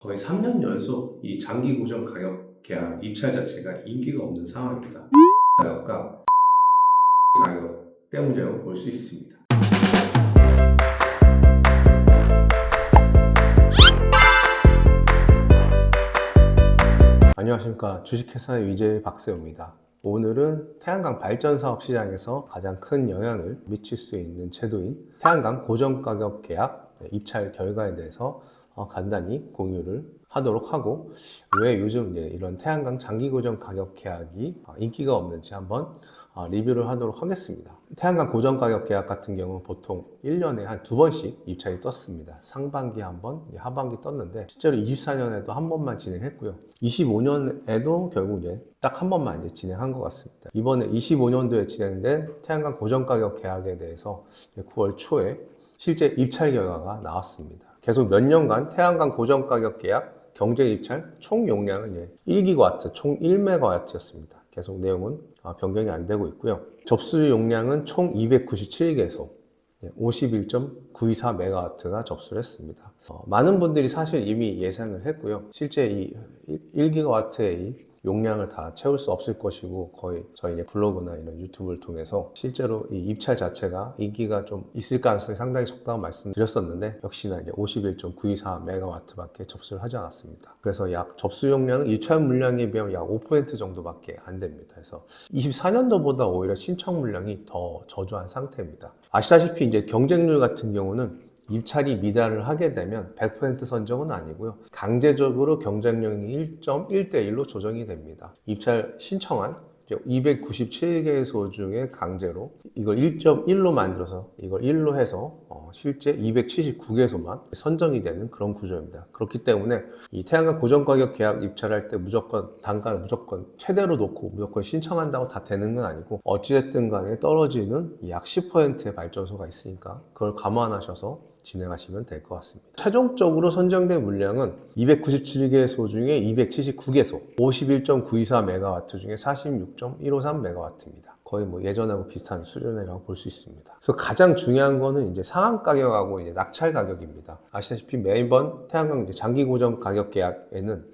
거의 3년 연속 이 장기 고정 가격 계약 입찰 자체가 인기가 없는 상황입니다. 가격과 가격 때문이라고 볼 수 있습니다. 안녕하십니까. 주식회사의 위제 박세호입니다. 오늘은 태양광 발전 사업 시장에서 가장 큰 영향을 미칠 수 있는 제도인 태양광 고정가격 계약 입찰 결과에 대해서 간단히 공유를 하도록 하고, 왜 요즘 이런 태양광 장기 고정 가격 계약이 인기가 없는지 한번 리뷰를 하도록 하겠습니다. 태양광 고정 가격 계약 같은 경우는 보통 1년에 한 2번씩 입찰이 떴습니다. 상반기 한 번, 하반기 떴는데 실제로 24년에도 한 번만 진행했고요. 25년에도 결국 딱 한 번만 진행한 것 같습니다. 이번에 25년도에 진행된 태양광 고정 가격 계약에 대해서 9월 초에 실제 입찰 결과가 나왔습니다. 계속 몇 년간 태양광 고정 가격 계약 경쟁 입찰 총 용량은 1기가와트, 총 1메가와트였습니다. 계속 내용은 변경이 안 되고 있고요. 접수 용량은 총 297개소, 51.924메가와트가 접수를 했습니다. 많은 분들이 사실 이미 예상을 했고요. 실제 이 1기가와트의 용량을 다 채울 수 없을 것이고, 거의 저희 블로그나 이런 유튜브를 통해서 실제로 이 입찰 자체가 인기가 좀 있을 가능성이 상당히 적다고 말씀드렸었는데, 역시나 51.924메가와트밖에 접수를 하지 않았습니다. 그래서 약 접수 용량은 입찰 물량에 비하면 약 5% 정도밖에 안 됩니다. 그래서 24년도보다 오히려 신청 물량이 더 저조한 상태입니다. 아시다시피 경쟁률 같은 경우는 입찰이 미달을 하게 되면 100% 선정은 아니고요. 강제적으로 경쟁률이 1.1대1로 조정이 됩니다. 입찰 신청한 297개소 중에 강제로 이걸 1.1로 만들어서 이걸 1로 해서 실제 279개소만 선정이 되는 그런 구조입니다. 그렇기 때문에 이 태양광 고정가격 계약 입찰할 때 무조건 단가를 무조건 최대로 놓고 무조건 신청한다고 다 되는 건 아니고, 어찌됐든 간에 떨어지는 약 10%의 발전소가 있으니까 그걸 감안하셔서 진행하시면 될 것 같습니다. 최종적으로 선정된 물량은 297개소 중에 279개소, 51.924메가와트 중에 46.153메가와트입니다. 거의 예전하고 비슷한 수준이라고 볼 수 있습니다. 그래서 가장 중요한 거는 상한 가격하고 낙찰 가격입니다. 아시다시피 매번 태양광 장기 고정 가격 계약에는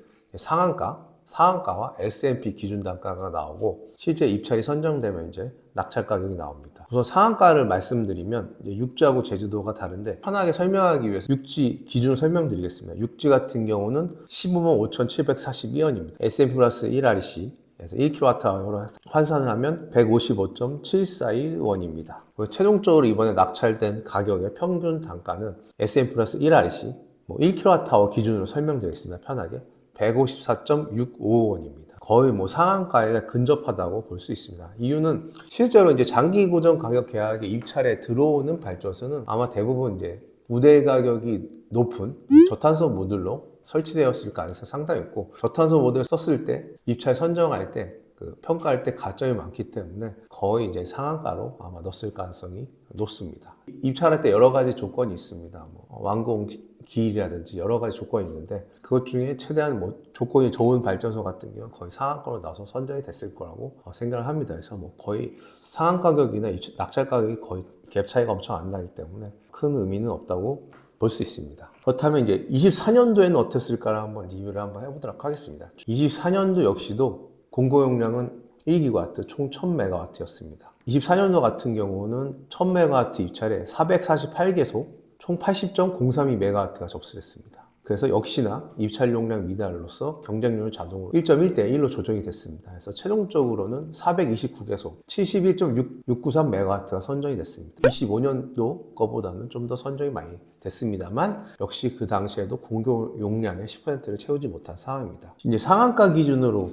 상한가와 S&P 기준 단가가 나오고, 실제 입찰이 선정되면 낙찰 가격이 나옵니다. 우선 상한가를 말씀드리면 육지하고 제주도가 다른데, 편하게 설명하기 위해서 육지 기준을 설명드리겠습니다. 육지 같은 경우는 15만 5,742원입니다. S&P 플러스 1REC 그래서 1kWh로 환산을 하면 155.742원입니다. 최종적으로 이번에 낙찰된 가격의 평균 단가는 S&P 플러스 1REC 1kWh 기준으로 설명드리겠습니다. 편하게 154.65원입니다. 거의 상한가에 근접하다고 볼 수 있습니다. 이유는 실제로 장기 고정 가격 계약의 입찰에 들어오는 발전소는 아마 대부분 우대 가격이 높은 저탄소 모듈로 설치되었을 가능성이 상당히 있고, 저탄소 모듈을 썼을 때 입찰 선정할 때 평가할 때 가점이 많기 때문에 거의 상한가로 아마 넣었을 가능성이 높습니다. 입찰할 때 여러 가지 조건이 있습니다. 완공 기일이라든지 여러 가지 조건이 있는데, 그것 중에 최대한 조건이 좋은 발전소 같은 경우는 거의 상한가로 나와서 선정이 됐을 거라고 생각을 합니다. 그래서 거의 상한 가격이나 낙찰 가격이 거의 갭 차이가 엄청 안 나기 때문에 큰 의미는 없다고 볼 수 있습니다. 그렇다면 24년도에는 어땠을까를 한번 리뷰를 한번 해보도록 하겠습니다. 24년도 역시도 공고 용량은 1기가와트, 총 1000메가와트였습니다. 24년도 같은 경우는 1000메가와트 입찰에 448개소, 총 80.032메가와트가 접수됐습니다. 그래서 역시나 입찰 용량 미달로서 경쟁률은 자동으로 1.1대1로 조정이 됐습니다. 그래서 최종적으로는 429개소, 71.693메가와트가 선정이 됐습니다. 25년도 거보다는 좀 더 선정이 많이 됐습니다만, 역시 그 당시에도 공고 용량의 10%를 채우지 못한 상황입니다. 상한가 기준으로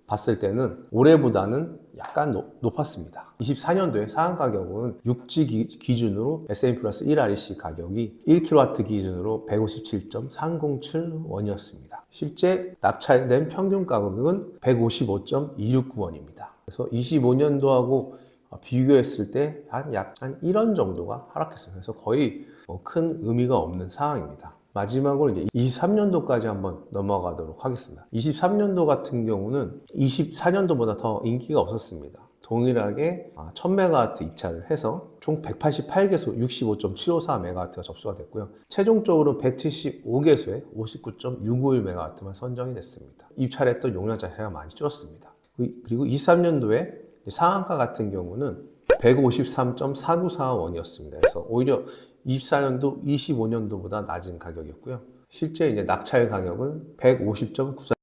봤을 때는 올해보다는 약간 높았습니다. 24년도에 상한 가격은 육지 기준으로 S&P 플러스 1REC 가격이 1kW 기준으로 157.307원이었습니다. 실제 낙찰된 평균 가격은 155.269원입니다. 그래서 25년도하고 비교했을 때 약 1원 정도가 하락했어요. 그래서 거의 큰 의미가 없는 상황입니다. 마지막으로 23년도까지 한번 넘어가도록 하겠습니다. 23년도 같은 경우는 24년도보다 더 인기가 없었습니다. 동일하게 1000메가와트 입찰을 해서 총 188개소 65.754메가와트가 접수가 됐고요. 최종적으로 175개소에 59.651메가와트만 선정이 됐습니다. 입찰했던 용량 자체가 많이 줄었습니다. 그리고 23년도에 상한가 같은 경우는 153.4945원이었습니다. 그래서 오히려 24년도, 25년도보다 낮은 가격이었고요. 실제 이제 낙찰 가격은 150.94.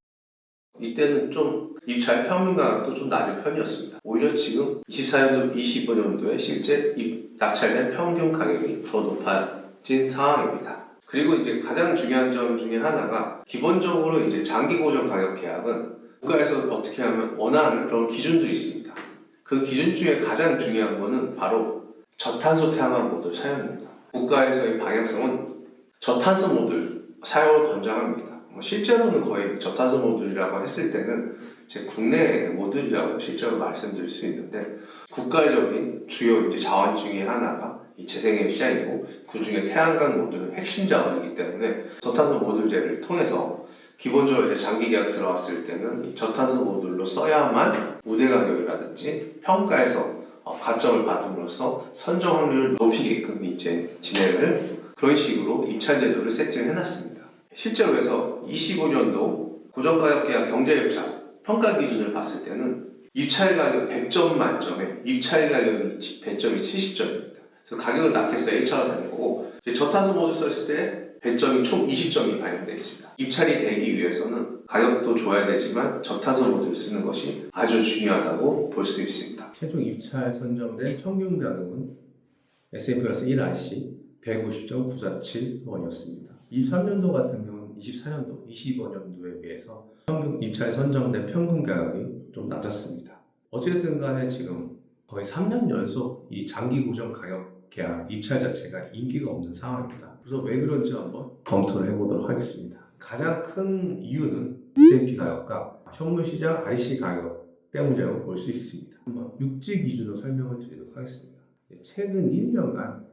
이때는 좀 입찰 평균 가격도 좀 낮은 편이었습니다. 오히려 지금 24년도, 25년도에 실제 낙찰된 평균 가격이 더 높아진 상황입니다. 그리고 이제 가장 중요한 점 중에 하나가 기본적으로 이제 장기 고정 가격 계약은 국가에서 어떻게 하면 원하는 그런 기준들이 있습니다. 그 기준 중에 가장 중요한 거는 바로 저탄소 태양광 모듈 사용입니다. 국가에서의 방향성은 저탄소 모듈 사용을 권장합니다. 실제로는 거의 저탄소 모듈이라고 했을 때는 제 국내 모듈이라고 실제로 말씀드릴 수 있는데 국가적인 주요 이제 자원 중에 하나가 이 재생에너지 시장이고 그 중에 태양광 모듈은 핵심 자원이기 때문에 저탄소 모듈제를 통해서 기본적으로 이제 장기 계약 들어왔을 때는 이 저탄소 모듈로 써야만 우대 가격이라든지 평가에서 가점을 받음으로써 선정 확률을 높이게끔 이제 진행을 그런 식으로 입찰 제도를 세팅을 해놨습니다. 실제로 해서 25년도 고정가격 계약 경제협상 평가 기준을 봤을 때는 입찰 가격 100점 만점에 입찰 가격이 배점이 70점입니다. 그래서 가격을 낮게 써야 1차가 되는 거고 저탄소 모듈 썼을 때 배점이 총 20점이 반영되어 있습니다. 입찰이 되기 위해서는 가격도 줘야 되지만 저탄소 모듈을 쓰는 것이 아주 중요하다고 볼 수 있습니다. 최종 입찰 선정된 평균 가격은 S&P 플러스 1RC 150.947원이었습니다. 23년도 같은 경우는 24년도, 25년도에 비해서 평균 입찰 선정된 평균 가격이 좀 낮았습니다. 어쨌든 간에 지금 거의 3년 연속 이 장기 고정 가격 계약 입찰 자체가 인기가 없는 상황입니다. 그래서 왜 그런지 한번 검토를 해보도록 하겠습니다. 가장 큰 이유는 S&P 가격과 현물 시장 RC 가격 때문이라고 볼 수 있습니다. 한번 육지 기준으로 설명을 드리도록 하겠습니다. 최근 1년간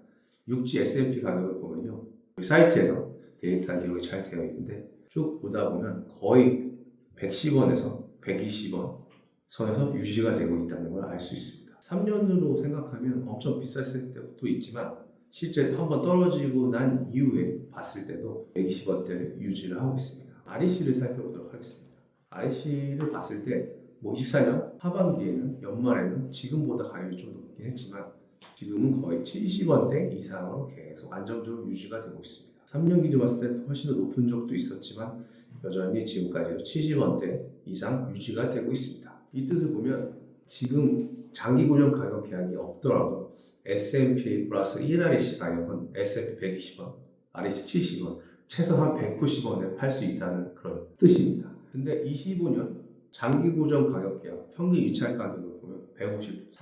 육지 S&P 가격을 보면요. 우리 사이트에서 데이터 기록이 잘 되어 있는데 쭉 보다 보면 거의 110원에서 120원 선에서 유지가 되고 있다는 걸 알 수 있습니다. 3년으로 생각하면 엄청 비쌌을 때도 있지만 실제 한번 떨어지고 난 이후에 봤을 때도 120원대를 유지를 하고 있습니다. REC를 살펴보도록 하겠습니다. REC를 봤을 때 24년 하반기에는 연말에는 지금보다 가격이 좀 높긴 했지만 지금은 거의 70원대 이상으로 계속 안정적으로 유지가 되고 있습니다. 3년 기준 봤을 때 훨씬 더 높은 적도 있었지만 여전히 지금까지도 70원대 이상 유지가 되고 있습니다. 이 뜻을 보면 지금 장기 고정 가격 계약이 없더라도 S&P 플러스 1REC 가격은 S&P 120원, REC 70원, 최소한 190원에 팔 수 있다는 그런 뜻입니다. 근데 25년 장기 고정 가격 계약 평균 입찰 가격을 보면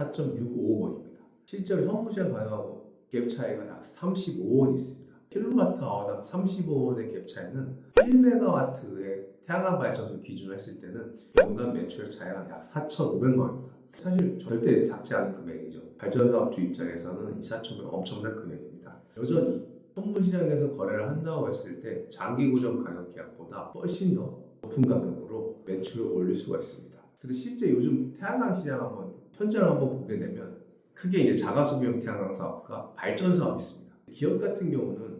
154.65원입니다. 실제로 현무시장 가격하고 갭 차이가 약 35원이 있습니다. 킬로와트아워당 35원의 갭 차이는 1메가와트의 태양광 발전소 기준으로 했을 때는 연간 매출 차이가 약 4,500만 원입니다. 사실 절대 작지 않은 금액이죠. 발전사업주 입장에서는 이 4,500만 엄청난 금액입니다. 여전히 현무시장에서 거래를 한다고 했을 때 장기 고정 가격 계약보다 훨씬 더 높은 가격으로 매출을 올릴 수가 있습니다. 근데 실제 요즘 태양광 시장 한번 현장을 한번 보게 되면 크게 이제 자가소비용 태양광 사업과 발전 사업이 있습니다. 기업 같은 경우는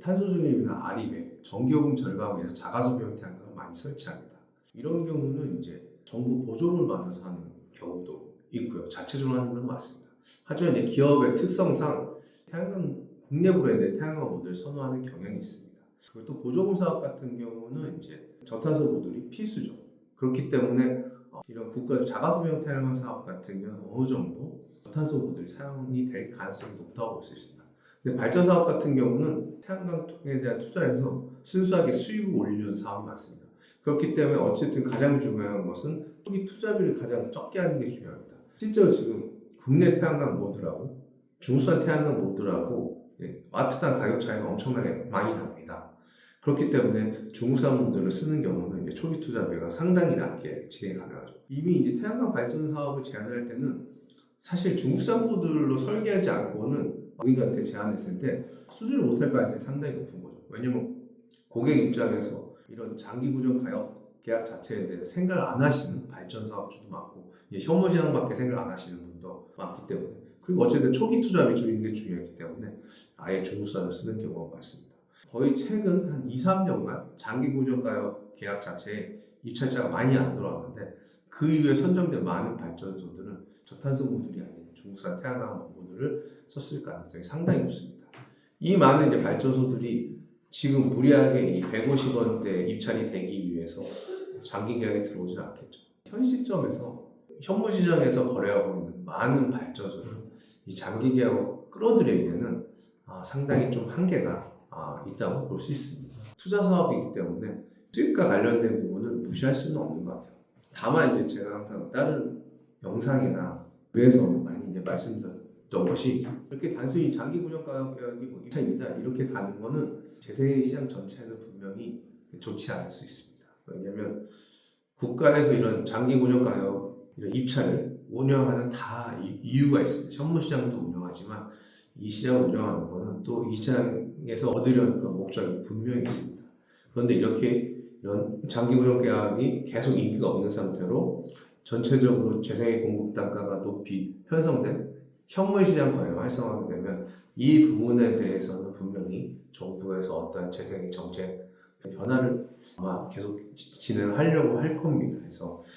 탄소중립이나 아리백, 전기요금 절감을 위해서 자가소비용 태양광을 많이 설치합니다. 이런 경우는 이제 정부 보조를 받아서 하는 경우도 있고요. 자체적으로 하는 건 맞습니다. 하지만 이제 기업의 특성상 태양광 국내 브랜드의 태양광 모듈을 선호하는 경향이 있습니다. 그리고 또 보조금 사업 같은 경우는 이제 저탄소 모듈이 필수죠. 그렇기 때문에 이런 국가 자가소비용 태양광 사업 같은 경우는 어느 정도 저탄소 모듈 사용이 될 가능성이 높다고 볼 수 있습니다. 근데 발전 사업 같은 경우는 태양광에 대한 투자를 해서 순수하게 수익을 올리는 사업이 많습니다. 그렇기 때문에 어쨌든 가장 중요한 것은 초기 투자비를 가장 적게 하는 게 중요합니다. 실제로 지금 국내 태양광 모듈하고 중국산 태양광 모듈하고 와트당 가격 차이가 엄청나게 많이 납니다. 그렇기 때문에 중국산 모듈을 쓰는 경우는 이제 초기 투자비가 상당히 낮게 진행이 가능하죠. 이미 이제 태양광 발전 사업을 제안할 때는 사실 중국산 모듈로 설계하지 않고는 고객한테 제안했을 때 수주를 못할 가능성이 상당히 높은 거죠. 왜냐면 고객 입장에서 이런 장기 고정 가격 계약 자체에 대해서 생각을 안 하시는 발전 사업주도 많고 현물 시장밖에 생각 안 하시는 분도 많기 때문에, 그리고 어쨌든 초기 투자 비중이 게 중요하기 때문에 아예 중국산을 쓰는 경우가 많습니다. 거의 최근 한 2, 3년간 장기 고정가격 계약 자체에 입찰자가 많이 안 들어왔는데, 그 이후에 선정된 많은 발전소들은 저탄소 모듈이 아닌 중국산 태양광 모듈을 썼을 가능성이 상당히 높습니다. 이 많은 이제 발전소들이 지금 무리하게 이 150원대 입찰이 되기 위해서 장기 계약에 들어오지 않겠죠. 현 시점에서 현물 시장에서 거래하고 있는 많은 발전소를 이 장기 계약으로 끌어들이기에는 상당히 좀 한계가 있다고 볼 수 있습니다. 투자 사업이기 때문에 수익과 관련된 부분을 무시할 수는 없는 것 같아요. 다만 이제 제가 항상 다른 영상이나 그래서 많이 이제 말씀드렸던 것이, 이렇게 단순히 장기 고정 가격 계약이 뭐 입찰이다 이렇게 가는 거는 재생 시장 전체는 분명히 좋지 않을 수 있습니다. 왜냐하면 국가에서 이런 장기 고정 가격 이런 입찰을 운영하는 다 이유가 있습니다. 현물 시장도 운영하지만 이 시장을 운영하는 거는 또 이 시장에서 얻으려는 그런 목적이 분명히 있습니다. 그런데 이렇게 이런 장기 고정 계약이 계속 인기가 없는 상태로 전체적으로 재생의 공급 단가가 높이 편성된 현물 시장 거래가 활성화하게 되면 이 부분에 대해서는 분명히 정부에서 어떤 재생의 정책 변화를 아마 계속 진행하려고 할 겁니다.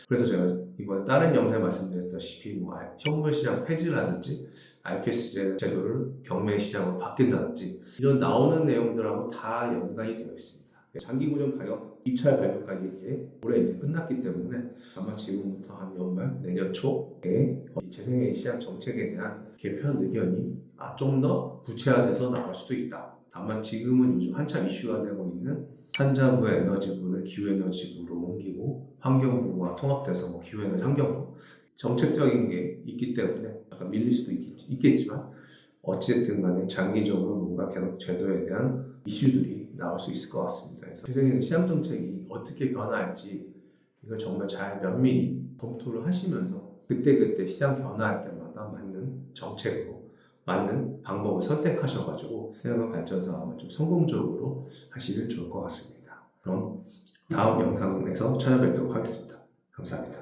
그래서 제가 이번에 다른 영상에 말씀드렸다시피 현물 시장 폐지라든지 IPS 제도를 경매 시장으로 바뀐다든지 이런 나오는 내용들하고 다 연관이 되어 있습니다. 장기 고정 가격 입찰 발표까지 이제 올해 이제 끝났기 때문에 아마 지금부터 한 연말 내년 초에 재생의 시장 정책에 대한 개편 의견이 좀 더 구체화돼서 나올 수도 있다. 다만 지금은 요즘 한참 이슈가 되고 있는 산자부의 에너지부를 기후에너지부로 옮기고 환경부와 통합돼서 기후에너지 환경부 정책적인 게 있기 때문에 약간 밀릴 수도 있겠지만 어찌됐든 간에 장기적으로 뭔가 계속 제도에 대한 이슈들이 나올 수 있을 것 같습니다. 그래서 재생에너지 시장 정책이 어떻게 변화할지 이걸 정말 잘 면밀히 검토를 하시면서 그때그때 시장 변화할 때마다 맞는 정책으로 맞는 방법을 선택하셔가지고 태양광 발전 사업을 좀 성공적으로 하시면 좋을 것 같습니다. 그럼 다음 영상에서 찾아뵙도록 하겠습니다. 감사합니다.